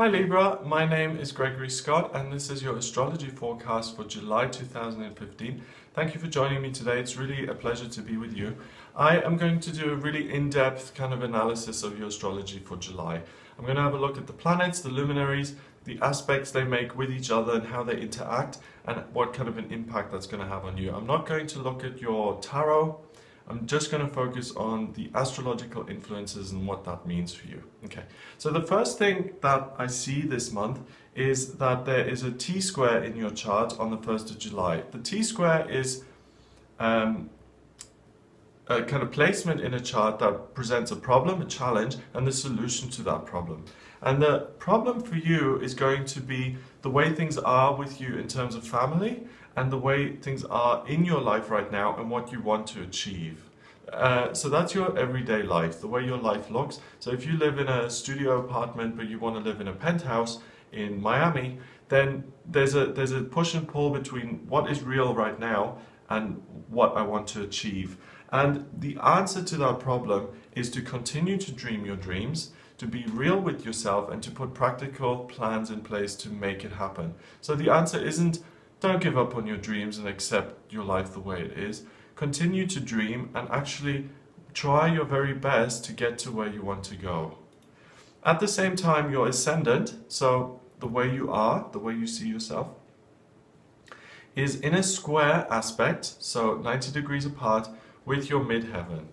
Hi Libra, my name is Gregory Scott and this is your astrology forecast for July 2015. Thank you for joining me today. It's really a pleasure to be with you. I am going to do a really in-depth kind of analysis of your astrology for July. I'm going to have a look at the planets, the luminaries, the aspects they make with each other and how they interact and what kind of an impact that's going to have on you. I'm not going to look at your tarot. I'm just going to focus on the astrological influences and what that means for you. Okay, so the first thing that I see this month is that there is a T-square in your chart on the 1st of July. The T-square is a kind of placement in a chart that presents a problem, a challenge, and the solution to that problem. And the problem for you is going to be the way things are with you in terms of family and the way things are in your life right now and what you want to achieve. So that's your everyday life, the way your life looks. So if you live in a studio apartment but you want to live in a penthouse in Miami, then there's a push and pull between what is real right now and what I want to achieve. And the answer to that problem is to continue to dream your dreams, to be real with yourself and to put practical plans in place to make it happen. So the answer isn't don't give up on your dreams and accept your life the way it is. Continue to dream and actually try your very best to get to where you want to go. At the same time, your ascendant, so the way you are, the way you see yourself, is in a square aspect, so 90 degrees apart, with your midheaven,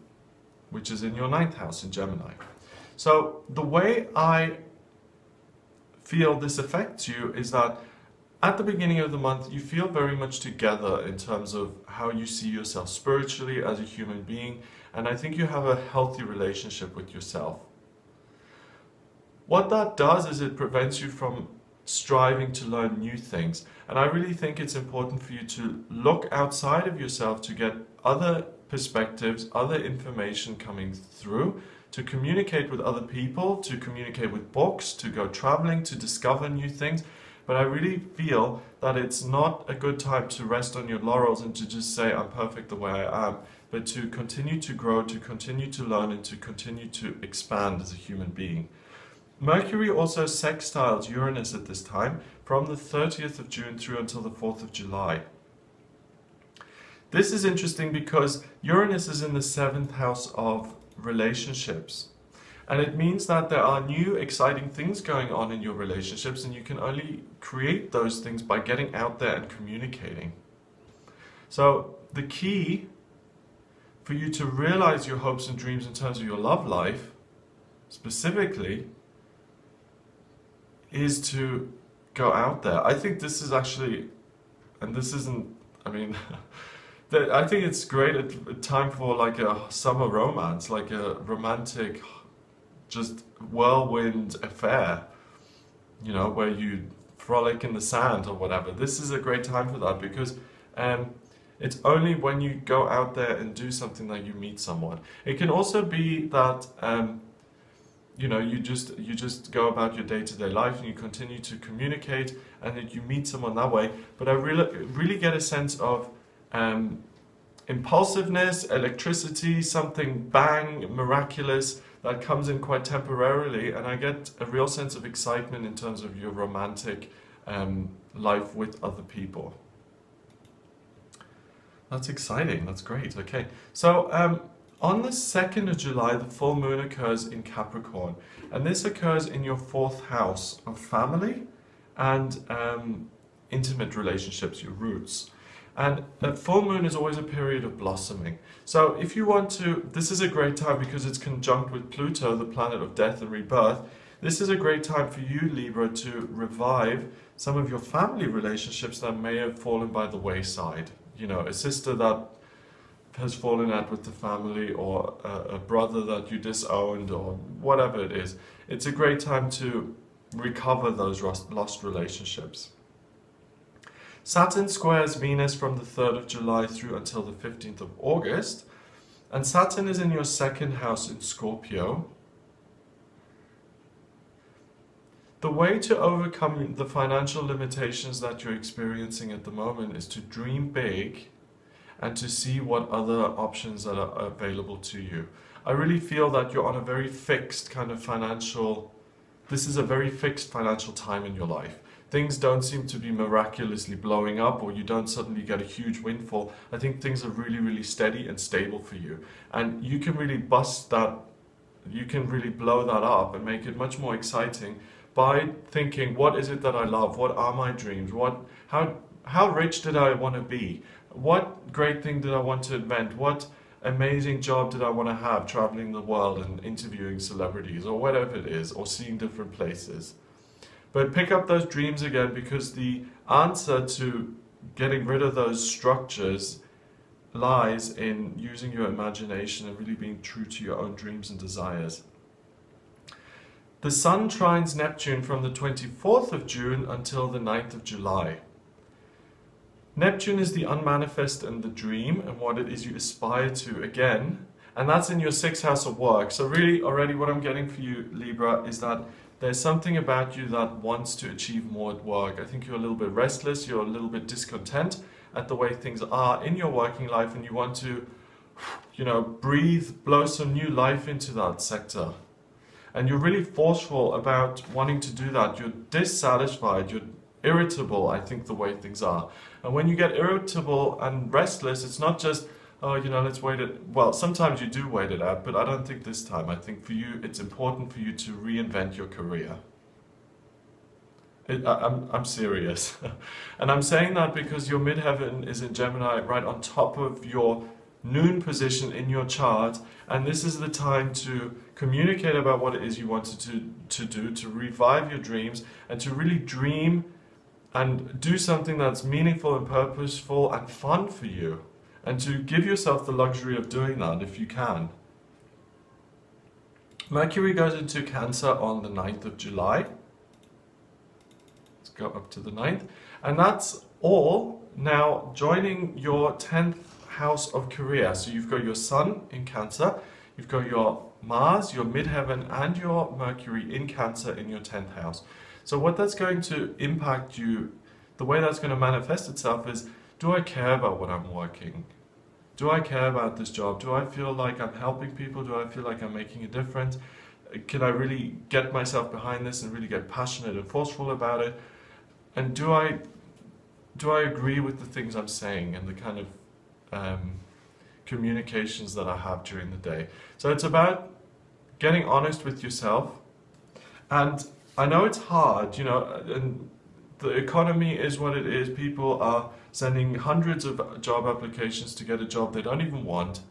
which is in your 9th house in Gemini. So the way I feel this affects you is that at the beginning of the month, you feel very much together in terms of how you see yourself spiritually as a human being, and I think you have a healthy relationship with yourself. What that does is it prevents you from striving to learn new things, and I really think it's important for you to look outside of yourself to get other perspectives, other information coming through, to communicate with other people, to communicate with books, to go traveling, to discover new things. But I really feel that it's not a good time to rest on your laurels and to just say, I'm perfect the way I am, but to continue to grow, to continue to learn, and to continue to expand as a human being. Mercury also sextiles Uranus at this time from the 30th of June through until the 4th of July. This is interesting because Uranus is in the 7th house of relationships. And it means that there are new exciting things going on in your relationships, and you can only create those things by getting out there and communicating. So the key for you to realize your hopes and dreams in terms of your love life, specifically, is to go out there. I think this is actually, and this isn't, I mean, I think it's great at a time for like a summer romance, like a romantic just whirlwind affair, you know, where you frolic in the sand or whatever. This is a great time for that because it's only when you go out there and do something that you meet someone. It can also be that you know, you just go about your day-to-day life and you continue to communicate and that you meet someone that way. But I really get a sense of impulsiveness, electricity, something bang, miraculous, that comes in quite temporarily, and I get a real sense of excitement in terms of your romantic life with other people. That's exciting, that's great. Okay, so on the 2nd of July, the full moon occurs in Capricorn, and this occurs in your 4th house of family and intimate relationships, your roots. And a full moon is always a period of blossoming. So if you want to, this is a great time because it's conjunct with Pluto, the planet of death and rebirth. This is a great time for you, Libra, to revive some of your family relationships that may have fallen by the wayside. You know, a sister that has fallen out with the family, or a brother that you disowned, or whatever it is. It's a great time to recover those lost relationships. Saturn squares Venus from the 3rd of July through until the 15th of August. And Saturn is in your 2nd house in Scorpio. The way to overcome the financial limitations that you're experiencing at the moment is to dream big and to see what other options that are available to you. I really feel that you're on a very fixed kind of financial this is a very fixed financial time in your life. Things don't seem to be miraculously blowing up, or you don't suddenly get a huge windfall. I think things are really, really steady and stable for you. And you can really bust that, you can really blow that up and make it much more exciting by thinking, what is it that I love? What are my dreams? How rich did I want to be? What great thing did I want to invent? What amazing job did I want to have, traveling the world and interviewing celebrities, or whatever it is, or seeing different places? But pick up those dreams again, because the answer to getting rid of those structures lies in using your imagination and really being true to your own dreams and desires. The Sun trines Neptune from the 24th of June until the 9th of July. Neptune is the unmanifest and the dream, and what it is you aspire to again, and that's in your 6th house of work. So really already what I'm getting for you, Libra, is that there's something about you that wants to achieve more at work. I think you're a little bit restless, you're a little bit discontent at the way things are in your working life, and you want to, breathe, blow some new life into that sector. And you're really forceful about wanting to do that. You're dissatisfied, you're irritable, I think, the way things are. And when you get irritable and restless, it's not just, oh, let's wait it. Well, sometimes you do wait it out, but I don't think this time. I think for you, it's important for you to reinvent your career. I'm serious. And I'm saying that because your midheaven is in Gemini right on top of your noon position in your chart, and this is the time to communicate about what it is you wanted to do, to revive your dreams, and to really dream and do something that's meaningful and purposeful and fun for you. And to give yourself the luxury of doing that if you can. Mercury goes into Cancer on the 9th of July. Let's go up to the 9th. And that's all now joining your 10th house of career. So you've got your Sun in Cancer, you've got your Mars, your midheaven, and your Mercury in Cancer in your 10th house. So what that's going to impact you, the way that's going to manifest itself is, do I care about what I'm working? Do I care about this job? Do I feel like I'm helping people? Do I feel like I'm making a difference? Can I really get myself behind this and really get passionate and forceful about it? And do I agree with the things I'm saying and the kind of communications that I have during the day? So it's about getting honest with yourself. And I know it's hard, and the economy is what it is. People are sending hundreds of job applications to get a job they don't even want.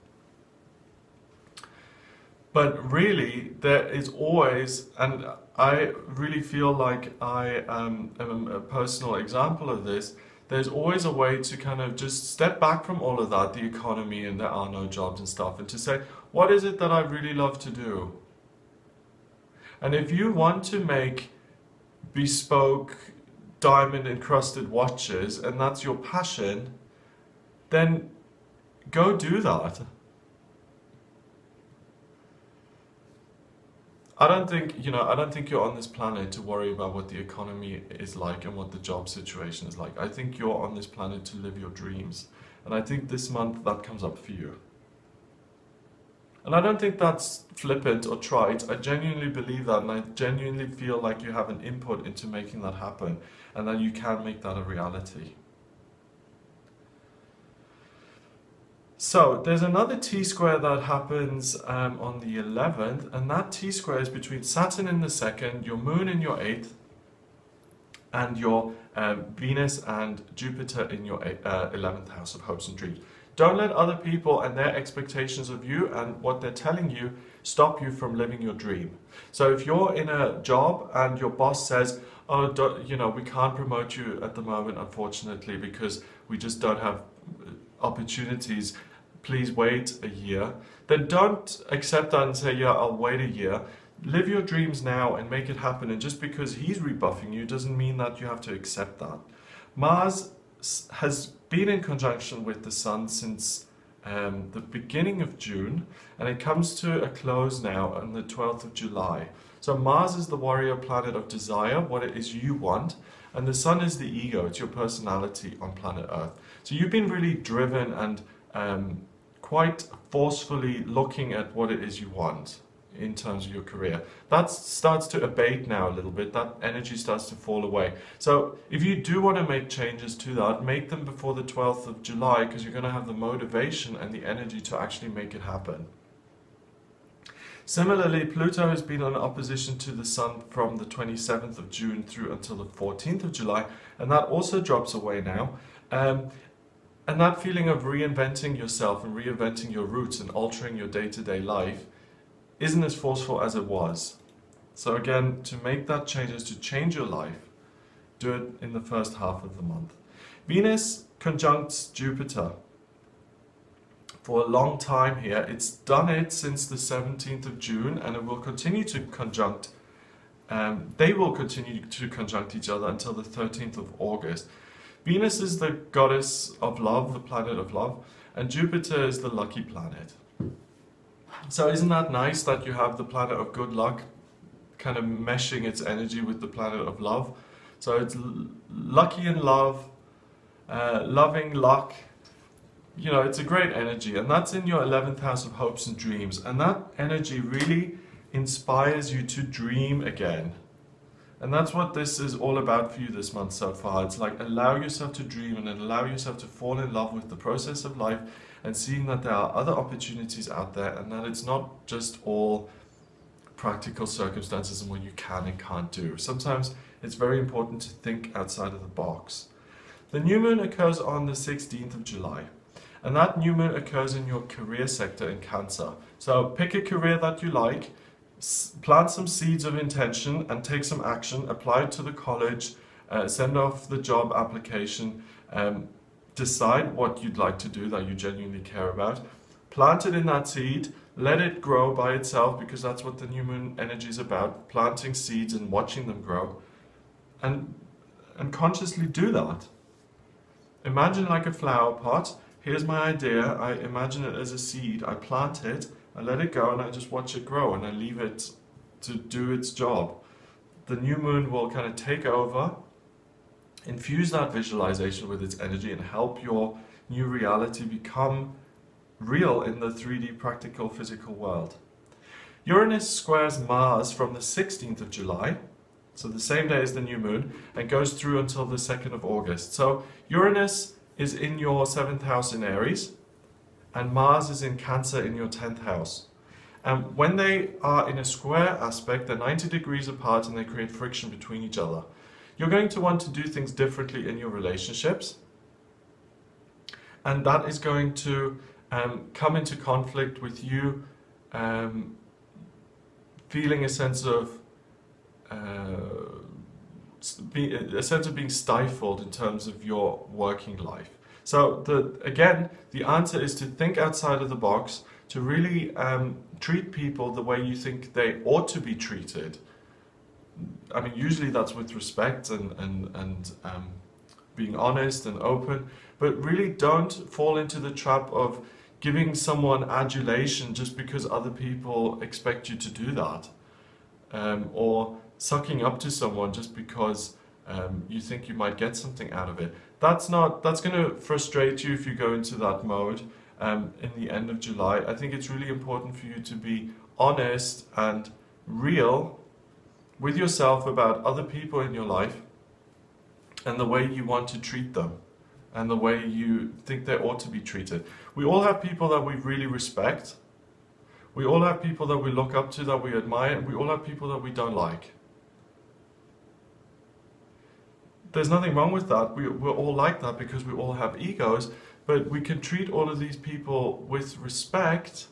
But really, there is always, and I really feel like I am a personal example of this, there's always a way to kind of just step back from all of that, the economy and there are no jobs and stuff, and to say, what is it that I really love to do? And if you want to make bespoke diamond encrusted watches and that's your passion, then go do that. I don't think you're on this planet to worry about what the economy is like and what the job situation is like. I think you're on this planet to live your dreams. And I think this month that comes up for you. And I don't think that's flippant or trite. I genuinely believe that, and I genuinely feel like you have an input into making that happen, and that you can make that a reality. So there's another T-square that happens on the 11th, and that T-square is between Saturn in the 2nd, your Moon in your 8th, and your Venus and Jupiter in your 11th house of hopes and dreams. Don't let other people and their expectations of you and what they're telling you stop you from living your dream. So if you're in a job and your boss says, oh, we can't promote you at the moment, unfortunately, because we just don't have opportunities, please wait a year, then don't accept that and say, yeah, I'll wait a year. Live your dreams now and make it happen. And just because he's rebuffing you doesn't mean that you have to accept that. Mars has been in conjunction with the Sun since the beginning of June, and it comes to a close now on the 12th of July. So Mars is the warrior planet of desire, what it is you want, and the Sun is the ego, it's your personality on planet Earth. So you've been really driven and quite forcefully looking at what it is you want in terms of your career. That starts to abate now a little bit. That energy starts to fall away. So if you do want to make changes to that, make them before the 12th of July, because you're going to have the motivation and the energy to actually make it happen. Similarly, Pluto has been in opposition to the Sun from the 27th of June through until the 14th of July, and that also drops away now. And that feeling of reinventing yourself and reinventing your roots and altering your day-to-day life isn't as forceful as it was. So again, to make that changes, to change your life, do it in the first half of the month. Venus conjuncts Jupiter for a long time here. It's done it since the 17th of June, and it will continue to conjunct. They will continue to conjunct each other until the 13th of August. Venus is the goddess of love, the planet of love, and Jupiter is the lucky planet. So isn't that nice that you have the planet of good luck kind of meshing its energy with the planet of love? So it's lucky in love, loving luck. You know, it's a great energy, and that's in your 11th house of hopes and dreams. And that energy really inspires you to dream again. And that's what this is all about for you this month so far. It's like allow yourself to dream and then allow yourself to fall in love with the process of life and seeing that there are other opportunities out there and that it's not just all practical circumstances and what you can and can't do. Sometimes it's very important to think outside of the box. The new moon occurs on the 16th of July. And that new moon occurs in your career sector in Cancer. So pick a career that you like, plant some seeds of intention and take some action, apply it to the college, send off the job application, decide what you'd like to do that you genuinely care about, plant it in that seed, let it grow by itself, because that's what the new moon energy is about, planting seeds and watching them grow, and consciously do that. Imagine like a flower pot. Here's my idea, I imagine it as a seed, I plant it, I let it go and I just watch it grow and I leave it to do its job. The new moon will kind of take over, infuse that visualization with its energy and help your new reality become real in the 3D practical physical world. Uranus squares Mars from the 16th of July, so the same day as the new moon, and goes through until the 2nd of August. So Uranus is in your 7th house in Aries, and Mars is in Cancer in your 10th house. And when they are in a square aspect, they're 90 degrees apart and they create friction between each other. You're going to want to do things differently in your relationships, and that is going to come into conflict with you feeling a sense of being stifled in terms of your working life. So again, the answer is to think outside of the box, to really treat people the way you think they ought to be treated. I mean, usually that's with respect and being honest and open, but really don't fall into the trap of giving someone adulation just because other people expect you to do that, or sucking up to someone just because you think you might get something out of it. That's going to frustrate you if you go into that mode in the end of July. I think it's really important for you to be honest and real with yourself about other people in your life and the way you want to treat them and the way you think they ought to be treated. We all have people that we really respect. We all have people that we look up to, that we admire, and we all have people that we don't like. There's nothing wrong with that. We're all like that because we all have egos, but we can treat all of these people with respect,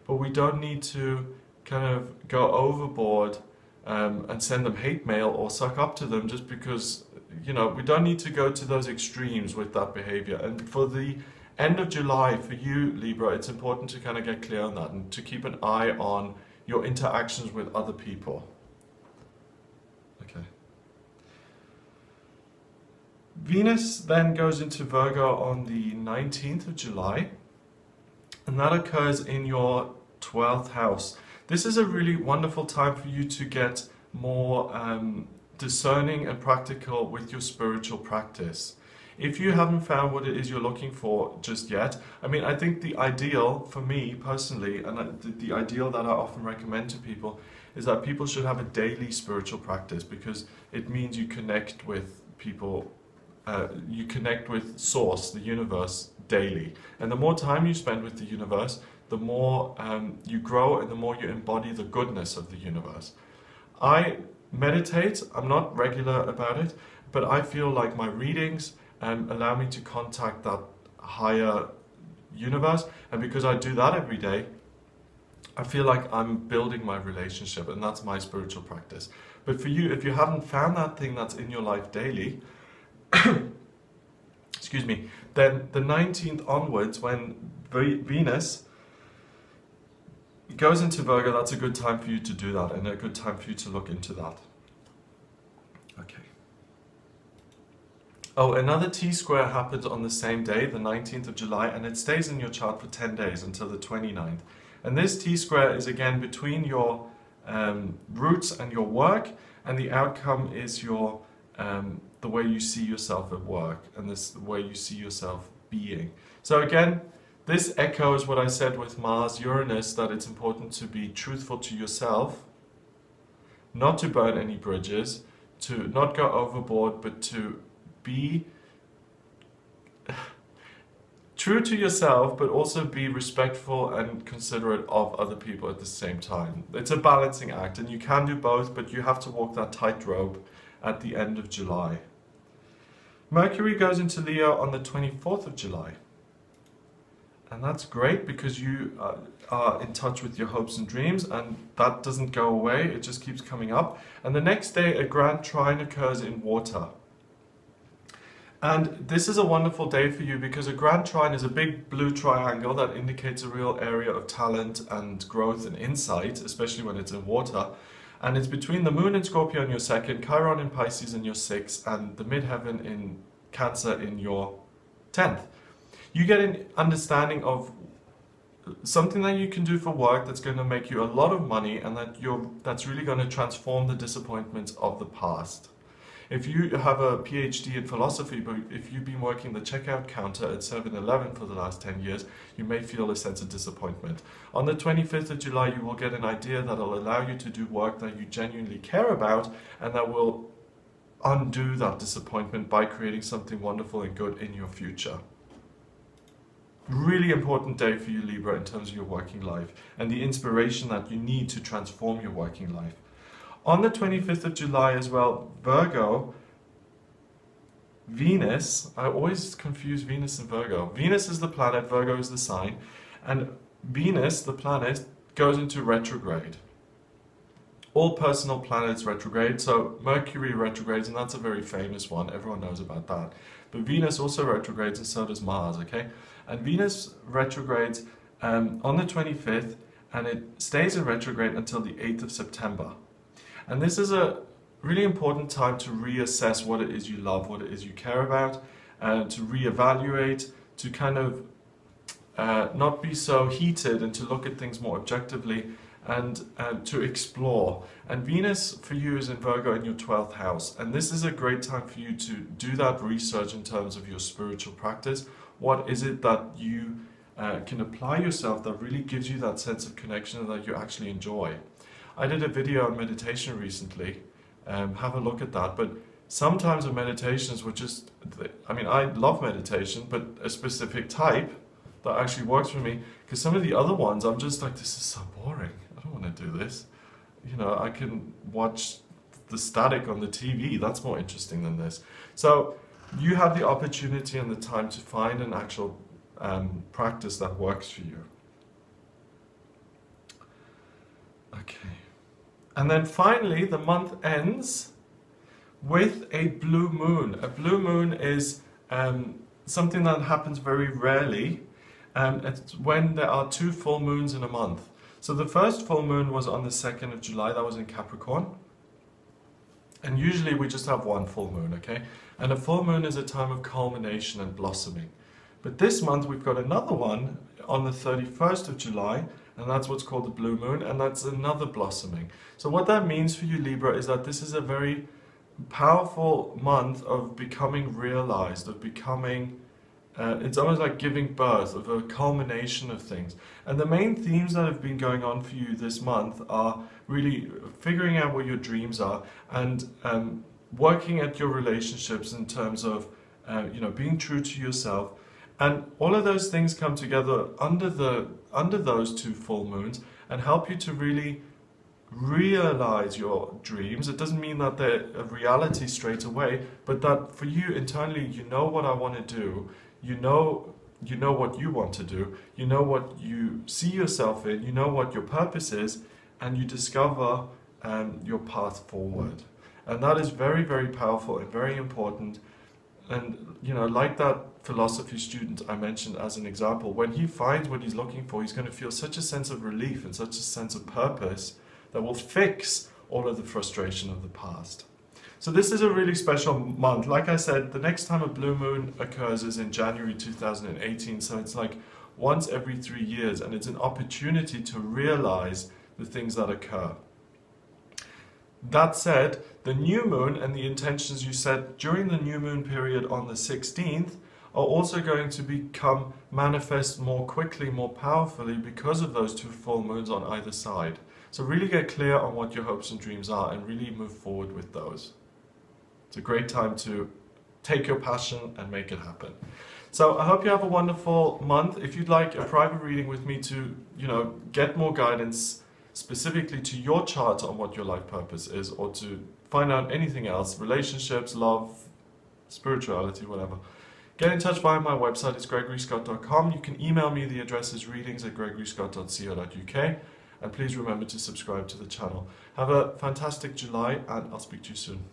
but we don't need to kind of go overboard and send them hate mail or suck up to them just because, you know, we don't need to go to those extremes with that behavior. And for the end of July, for you, Libra, it's important to kind of get clear on that and to keep an eye on your interactions with other people. Okay. Venus then goes into Virgo on the 19th of July, and that occurs in your 12th house. This is a really wonderful time for you to get more discerning and practical with your spiritual practice. If you haven't found what it is you're looking for just yet, I mean, I think the ideal for me personally, and the ideal that I often recommend to people, is that people should have a daily spiritual practice, because it means you connect with people, you connect with Source, the universe, daily. And the more time you spend with the universe, the more you grow and the more you embody the goodness of the universe. I meditate, I'm not regular about it, but I feel like my readings allow me to contact that higher universe, and because I do that every day, I feel like I'm building my relationship, and that's my spiritual practice. But for you, if you haven't found that thing that's in your life daily, excuse me, then the 19th onwards, when Venus goes into Virgo, that's a good time for you to do that, and a good time for you to look into that. Okay. Oh, another T-square happens on the same day, the 19th of July, and it stays in your chart for 10 days until the 29th. And this T-square is again between your roots and your work, and the outcome is your the way you see yourself at work, and the way you see yourself being. So again, this echoes what I said with Mars, Uranus, that it's important to be truthful to yourself, not to burn any bridges, to not go overboard, but to be true to yourself, but also be respectful and considerate of other people at the same time. It's a balancing act, and you can do both, but you have to walk that tightrope at the end of July. Mercury goes into Leo on the 24th of July. And that's great, because you are in touch with your hopes and dreams, and that doesn't go away, it just keeps coming up. And the next day, a grand trine occurs in water. And this is a wonderful day for you, because a grand trine is a big blue triangle that indicates a real area of talent and growth and insight, especially when it's in water. And it's between the moon in Scorpio in your 2nd, Chiron in Pisces in your 6th, and the midheaven in Cancer in your 10th. You get an understanding of something that you can do for work that's going to make you a lot of money, and that's really going to transform the disappointments of the past. If you have a PhD in philosophy, but if you've been working the checkout counter at 7-Eleven for the last 10 years, you may feel a sense of disappointment. On the 25th of July, you will get an idea that will allow you to do work that you genuinely care about, and that will undo that disappointment by creating something wonderful and good in your future. Really important day for you, Libra, in terms of your working life and the inspiration that you need to transform your working life. On the 25th of July as well, Virgo, Venus, I always confuse Venus and Virgo. Venus is the planet, Virgo is the sign, and Venus, the planet, goes into retrograde. All personal planets retrograde, so Mercury retrogrades, and that's a very famous one, everyone knows about that. But Venus also retrogrades, and so does Mars, okay? And Venus retrogrades on the 25th, and it stays in retrograde until the 8th of September. And this is a really important time to reassess what it is you love, what it is you care about, to reevaluate, to kind of not be so heated, and to look at things more objectively, and to explore. And Venus for you is in Virgo in your 12th house, and this is a great time for you to do that research in terms of your spiritual practice. What is it that you can apply yourself that really gives you that sense of connection that you actually enjoy? I did a video on meditation recently, have a look at that, but sometimes the meditations were just, I mean, I love meditation, but a specific type that actually works for me, because some of the other ones, I'm just like, this is so boring, I don't want to do this. You know, I can watch the static on the TV, that's more interesting than this. So you have the opportunity and the time to find an actual practice that works for you. Okay. And then finally, the month ends with a blue moon. A blue moon is something that happens very rarely. It's when there are 2 full moons in a month. So the first full moon was on the 2nd of July, that was in Capricorn. And usually we just have 1 full moon, okay? And a full moon is a time of culmination and blossoming. But this month we've got another one on the 31st of July, and that's what's called the blue moon, and that's another blossoming. So what that means for you, Libra, is that this is a very powerful month of becoming realized, of becoming, it's almost like giving birth, of a culmination of things. And the main themes that have been going on for you this month are really figuring out what your dreams are, and working at your relationships in terms of being true to yourself. And all of those things come together under those two full moons and help you to really realize your dreams. It doesn't mean that they're a reality straight away, but that for you internally, you know what I want to do, you know what you want to do, you know what you see yourself in, you know what your purpose is, and you discover your path forward. And that is very, very powerful and very important. And like that philosophy student I mentioned as an example, when he finds what he's looking for, he's going to feel such a sense of relief and such a sense of purpose that will fix all of the frustration of the past. So this is a really special month. Like I said, the next time a blue moon occurs is in January 2018, so it's like once every 3 years, and it's an opportunity to realize the things that occur. That said, the new moon and the intentions you set during the new moon period on the 16th are also going to become manifest more quickly, more powerfully, because of those two full moons on either side. So really get clear on what your hopes and dreams are and really move forward with those. It's a great time to take your passion and make it happen. So I hope you have a wonderful month. If you'd like a private reading with me to, get more guidance specifically to your chart on what your life purpose is, or to find out anything else, relationships, love, spirituality, whatever, get in touch via my website. It's gregoryscott.com. You can email me. The address is readings@gregoryscott.co.uk. And please remember to subscribe to the channel. Have a fantastic July, and I'll speak to you soon.